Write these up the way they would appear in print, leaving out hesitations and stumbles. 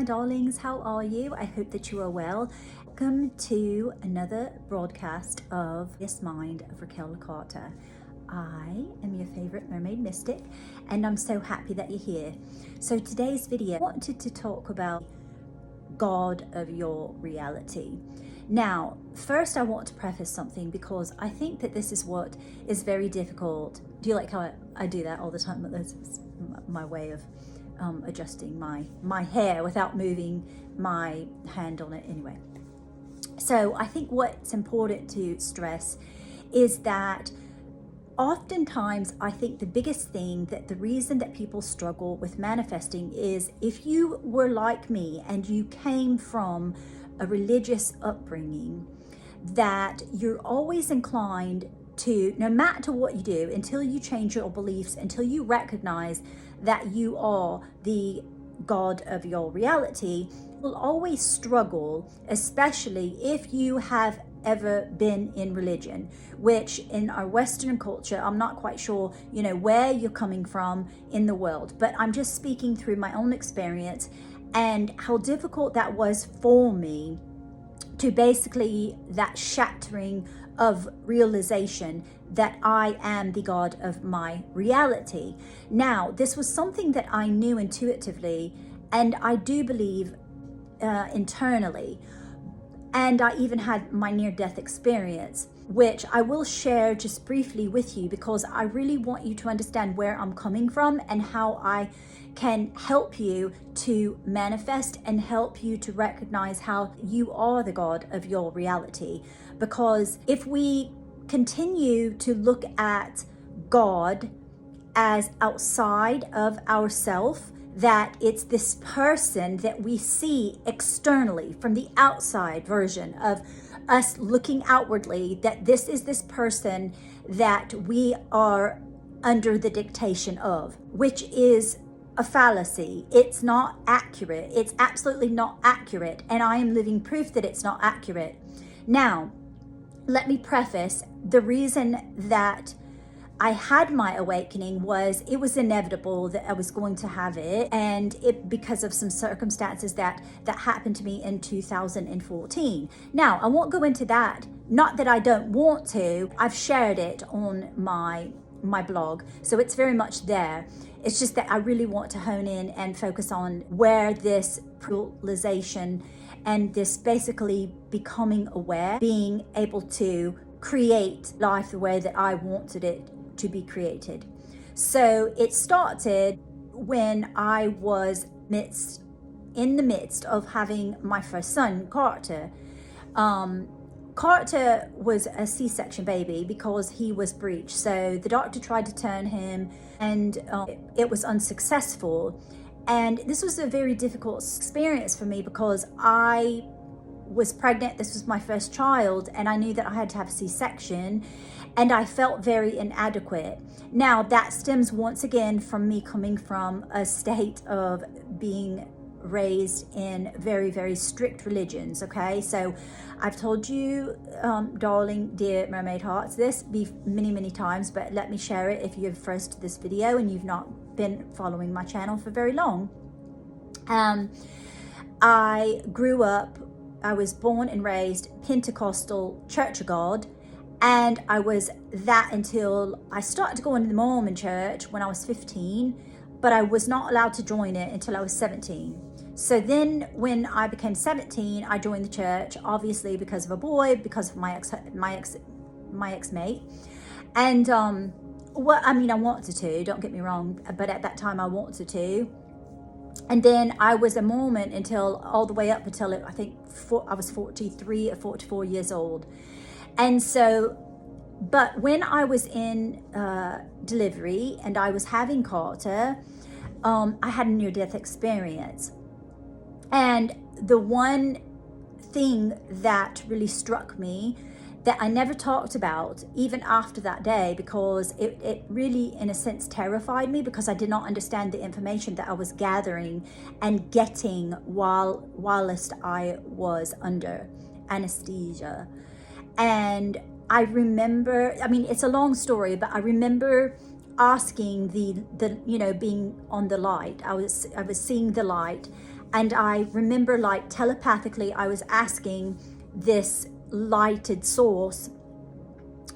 darlings, how are you? I hope that you are well. Welcome to another broadcast of This Mind of Raquel. I am your favorite mermaid mystic, and I'm so happy that you're here. So today's video, I wanted to talk about God of your reality. Now, first I want to preface something because I think that this is what is very difficult. Do you like how I do that all the time? That's my way of adjusting my hair without moving my hand on it anyway. So I think what's important to stress is that oftentimes I think the biggest thing, that the reason that people struggle with manifesting is if you were like me and you came from a religious upbringing, that you're always inclined to, no matter what you do, until you change your beliefs, until you recognize that you are the God of your reality, will always struggle, especially if you have ever been in religion, which in our Western culture, I'm not quite sure, where you're coming from in the world, but I'm just speaking through my own experience and how difficult that was for me to basically that shattering of realization that I am the God of my reality. Now, this was something that I knew intuitively, and I do believe internally. And I even had my near-death experience, which I will share just briefly with you because I really want you to understand where I'm coming from and how I can help you to manifest and help you to recognize how you are the God of your reality. Because if we continue to look at God as outside of ourself, that it's this person that we see externally from the outside version of us looking outwardly, that this is this person that we are under the dictation of, which is a fallacy. It's not accurate. It's absolutely not accurate. And I am living proof that it's not accurate. Now, let me preface the reason that I had my awakening was it was inevitable that I was going to have it, and it because of some circumstances that happened to me in 2014. Now, I won't go into that, not that I don't want to. I've shared it on my blog, so it's very much there. It's just that I really want to hone in and focus on where this realization and this basically becoming aware, being able to create life the way that I wanted it to be created. So it started when I was in the midst of having my first son, Carter. Carter was a C-section baby because he was breech. So the doctor tried to turn him and it was unsuccessful. And this was a very difficult experience for me because I was pregnant. This was my first child, and I knew that I had to have a C-section, and I felt very inadequate. Now, that stems once again from me coming from a state of being raised in very, very strict religions, okay? So I've told you, darling, dear mermaid hearts, this many, many times, but let me share it if you're first to this video and you've not been following my channel for very long. I grew up, I was born and raised Pentecostal Church of God, and I was that until I started to go into the Mormon church when I was 15, but I was not allowed to join it until I was 17. So then when I became 17, I joined the church, obviously because of a boy, because of my ex-mate. And I wanted to, don't get me wrong, but at that time I wanted to. And then I was a Mormon until all the way up until I think I was 43 or 44 years old. And so, but when I was in delivery and I was having Carter, I had a near-death experience. And the one thing that really struck me that I never talked about even after that day, because it really in a sense terrified me, because I did not understand the information that I was gathering and getting whilst I was under anesthesia. And I remember, it's a long story, but I remember asking the being on the light. I was seeing the light, And I remember like telepathically, I was asking this lighted source,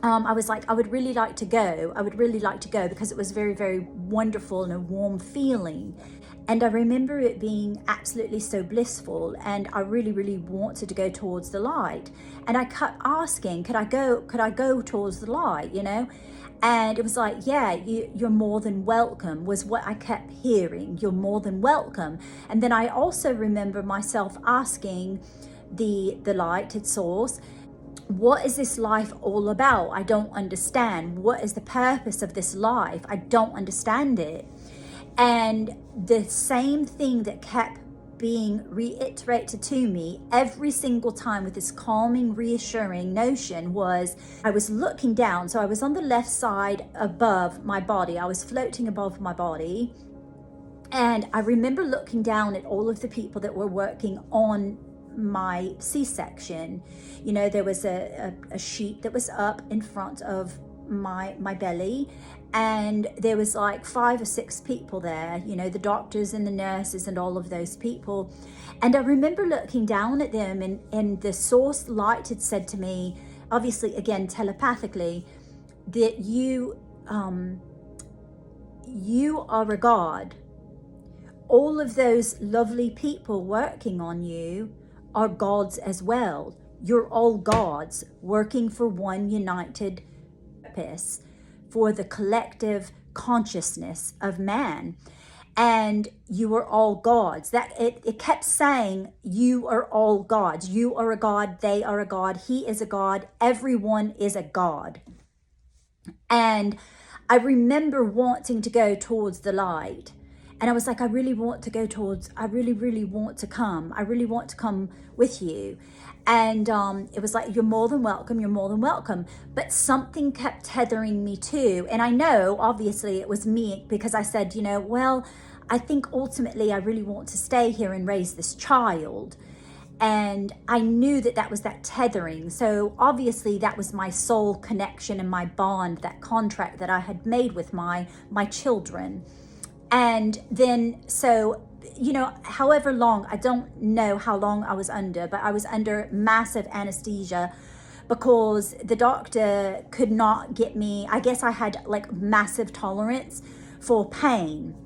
I was like, I would really like to go. I would really like to go, because it was very, very wonderful and a warm feeling. And I remember it being absolutely so blissful, and I really, really wanted to go towards the light. And I kept asking, could I go towards the light, you know? And it was like, yeah, you're more than welcome, was what I kept hearing. You're more than welcome. And then I also remember myself asking the lighted source, what is this life all about? I don't understand. What is the purpose of this life? I don't understand it. And the same thing that kept being reiterated to me every single time with this calming, reassuring notion was, I was looking down. So I was on the left side above my body. I was floating above my body. And I remember looking down at all of the people that were working on my C-section. You know, there was a sheet that was up in front of my belly, and there was like 5 or 6 people there, you know, the doctors and the nurses and all of those people. And I remember looking down at them, and the source light had said to me, obviously again telepathically, that you are a god. All of those lovely people working on you are gods as well. You're all gods working for one united purpose, for the collective consciousness of man. And you are all gods. That it kept saying, you are all gods. You are a god, they are a god, he is a god, everyone is a god. And I remember wanting to go towards the light. And I was like, I really, really want to come. I really want to come with you. And it was like, you're more than welcome. You're more than welcome. But something kept tethering me too. And I know, obviously, it was me, because I said, you know, well, I think ultimately I really want to stay here and raise this child. And I knew that that was that tethering. So obviously that was my soul connection and my bond, that contract that I had made with my children. And then, so, you know, however long, I don't know how long I was under, but I was under massive anesthesia because the doctor could not get me. I guess I had like massive tolerance for pain.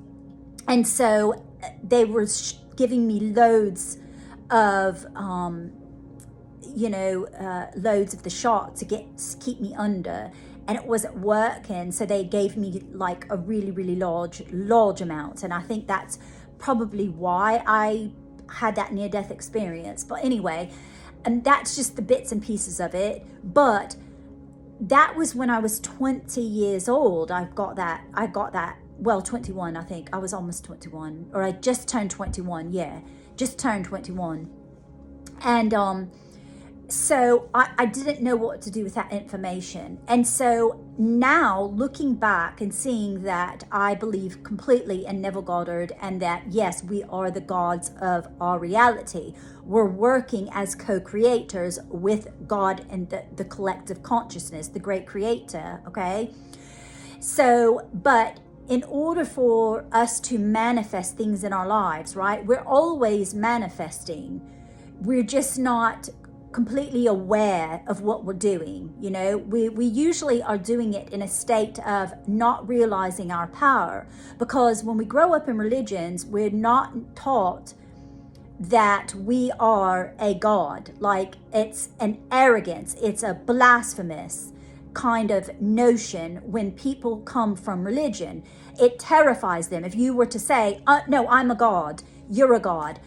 And so they were giving me loads of, loads of the shot to keep me under. And it wasn't working, so they gave me like a really, really large amount. And I think that's probably why I had that near-death experience. But anyway, and that's just the bits and pieces of it. But that was when I was 20 years old. I got that, well, 21, I think. I was almost 21, or I just turned 21, yeah. Just turned 21. And so I didn't know what to do with that information. And so now looking back and seeing that I believe completely in Neville Goddard, and that yes, we are the gods of our reality. We're working as co-creators with God and the collective consciousness, the great creator, okay? So, but in order for us to manifest things in our lives, right? We're always manifesting. We're just not completely aware of what we're doing. You know, we usually are doing it in a state of not realizing our power, because when we grow up in religions, we're not taught that we are a god. Like, it's an arrogance, it's a blasphemous kind of notion when people come from religion. It terrifies them. If you were to say, no, I'm a god, you're a god,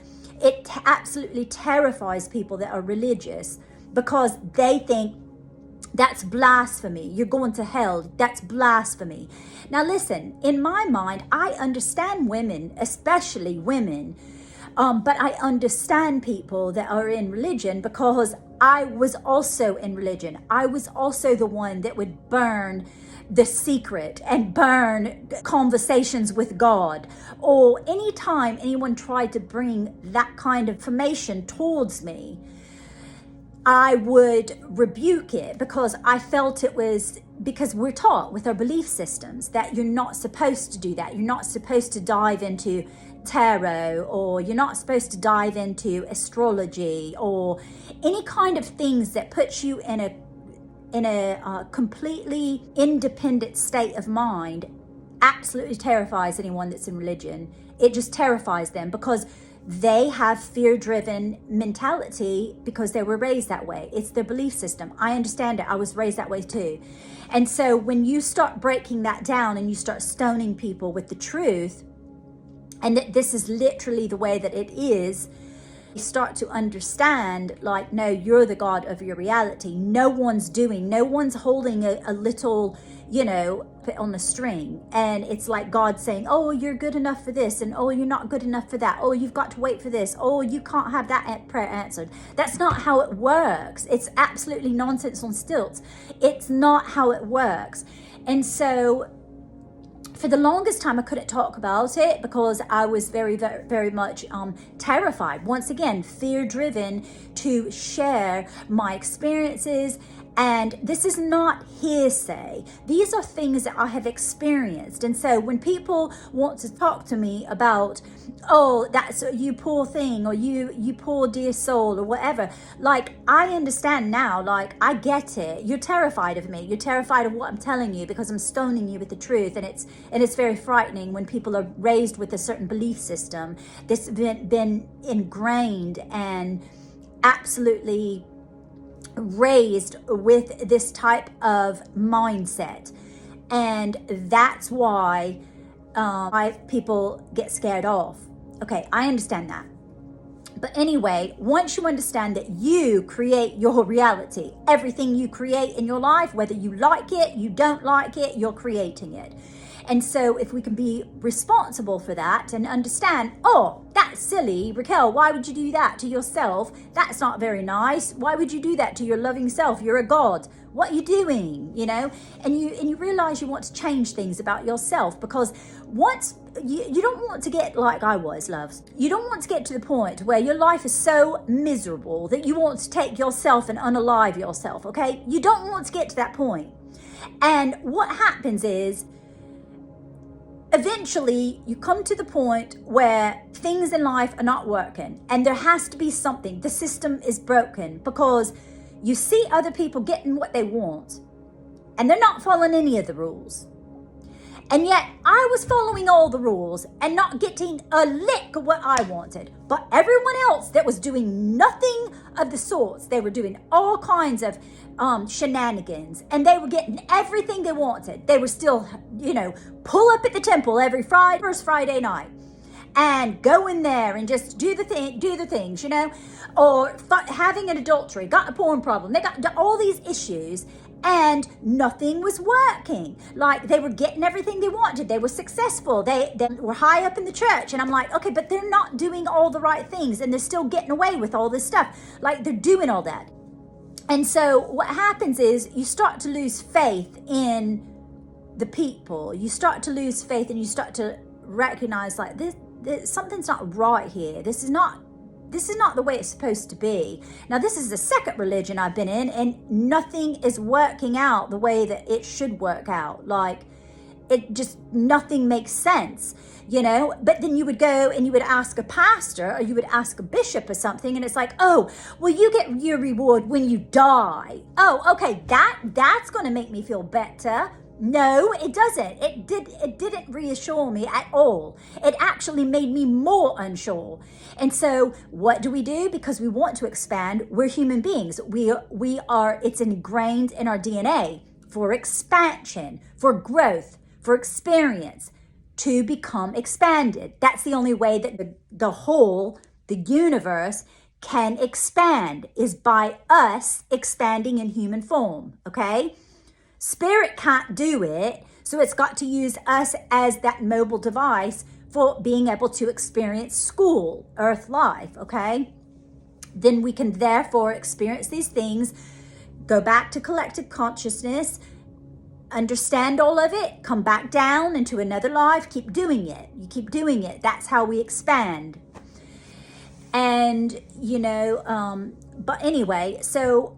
it absolutely terrifies people that are religious, because they think that's blasphemy. You're going to hell. That's blasphemy. Now listen, in my mind, I understand women, especially women, but I understand people that are in religion, because I was also in religion. I was also the one that would burn The Secret and burn Conversations with God, or anytime anyone tried to bring that kind of information towards me, I would rebuke it because I felt it was, because we're taught with our belief systems that you're not supposed to do that. You're not supposed to dive into tarot, or you're not supposed to dive into astrology, or any kind of things that puts you in a completely independent state of mind. Absolutely terrifies anyone that's in religion. It just terrifies them because they have fear-driven mentality because they were raised that way. It's their belief system. I understand it. I was raised that way too. And so when you start breaking that down and you start stoning people with the truth, and that this is literally the way that it is, you start to understand, like, no, you're the God of your reality. No one's holding a little, put on a string. And it's like God saying, oh, you're good enough for this. And oh, you're not good enough for that. Oh, you've got to wait for this. Oh, you can't have that prayer answered. That's not how it works. It's absolutely nonsense on stilts. It's not how it works. And so for the longest time, I couldn't talk about it because I was very, very, very much terrified. Once again, fear-driven to share my experiences. And this is not hearsay. These are things that I have experienced. And so when people want to talk to me about, oh, that's you poor thing, or you poor dear soul, or whatever, like, I understand now, like, I get it. You're terrified of me. You're terrified of what I'm telling you because I'm stoning you with the truth. And it's very frightening when people are raised with a certain belief system. This has been ingrained and absolutely raised with this type of mindset, and that's why people get scared off. Okay, I understand that. But anyway, once you understand that you create your reality, everything you create in your life, whether you like it, you don't like it, you're creating it. And so if we can be responsible for that and understand, oh, that's silly, Raquel, why would you do that to yourself? That's not very nice. Why would you do that to your loving self? You're a God. What are you doing? And you realize you want to change things about yourself, because once you don't want to get like I was, loves. You don't want to get to the point where your life is so miserable that you want to take yourself and unalive yourself, okay? You don't want to get to that point. And what happens is, eventually you come to the point where things in life are not working, and there has to be something. The system is broken because you see other people getting what they want and they're not following any of the rules. And yet I was following all the rules and not getting a lick of what I wanted. But everyone else that was doing nothing of the sorts, they were doing all kinds of shenanigans, and they were getting everything they wanted. They were still, pull up at the temple every first Friday night and go in there and just do the things, or having an adultery, got a porn problem. They got all these issues, and nothing was working. Like, they were getting everything they wanted. They were successful. They were high up in the church. And I'm like, okay, but they're not doing all the right things, and they're still getting away with all this stuff. Like, they're doing all that. And so what happens is you start to lose faith in the people. You start to lose faith, and you start to recognize, like, this something's not right here. This is not the way it's supposed to be. Now, this is the second religion I've been in, and nothing is working out the way that it should work out. Like, nothing makes sense, But then you would go and you would ask a pastor, or you would ask a bishop or something, and it's like, oh, well, you get your reward when you die. Oh, okay, that's going to make me feel better. No, it doesn't. It didn't reassure me at all. It actually made me more unsure. And so what do? Because we want to expand. We're human beings. We are, it's ingrained in our DNA for expansion, for growth, for experience, to become expanded. That's the only way that the universe can expand, is by us expanding in human form, okay? Spirit can't do it, so it's got to use us as that mobile device for being able to experience school, earth life, okay? Then we can therefore experience these things, go back to collective consciousness, understand all of it, come back down into another life, keep doing it. You keep doing it. That's how we expand. And, you know, but anyway, so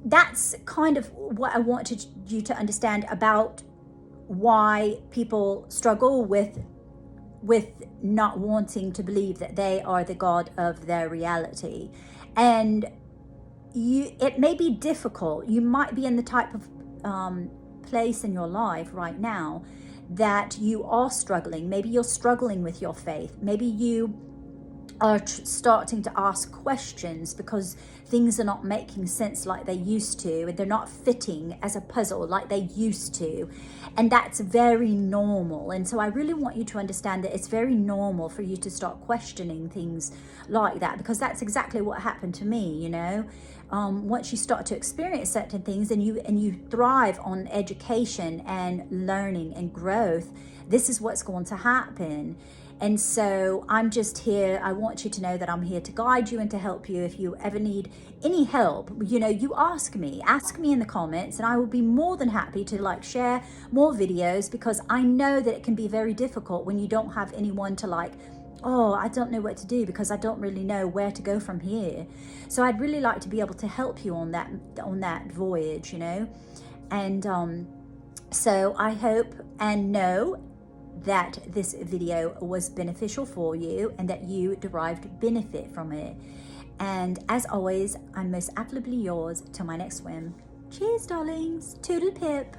that's kind of what I wanted you to understand about why people struggle with not wanting to believe that they are the God of their reality. And it may be difficult. You might be in the type of place in your life right now that you are struggling. Maybe you're struggling with your faith. Maybe you are starting to ask questions because things are not making sense like they used to, and they're not fitting as a puzzle like they used to. And that's very normal. And so I really want you to understand that it's very normal for you to start questioning things like that, because that's exactly what happened to me, you know. Once you start to experience certain things and you thrive on education and learning and growth, this is what's going to happen. And so I'm just here. I want you to know that I'm here to guide you and to help you. If you ever need any help, you know, you ask me in the comments, and I will be more than happy to like share more videos, because I know that it can be very difficult when you don't have anyone to like, oh, I don't know what to do because I don't really know where to go from here. So I'd really like to be able to help you on that voyage, you know. And so I hope and know that this video was beneficial for you and that you derived benefit from it. And as always, I'm most affably yours till my next swim. Cheers, darlings. Toodle pip.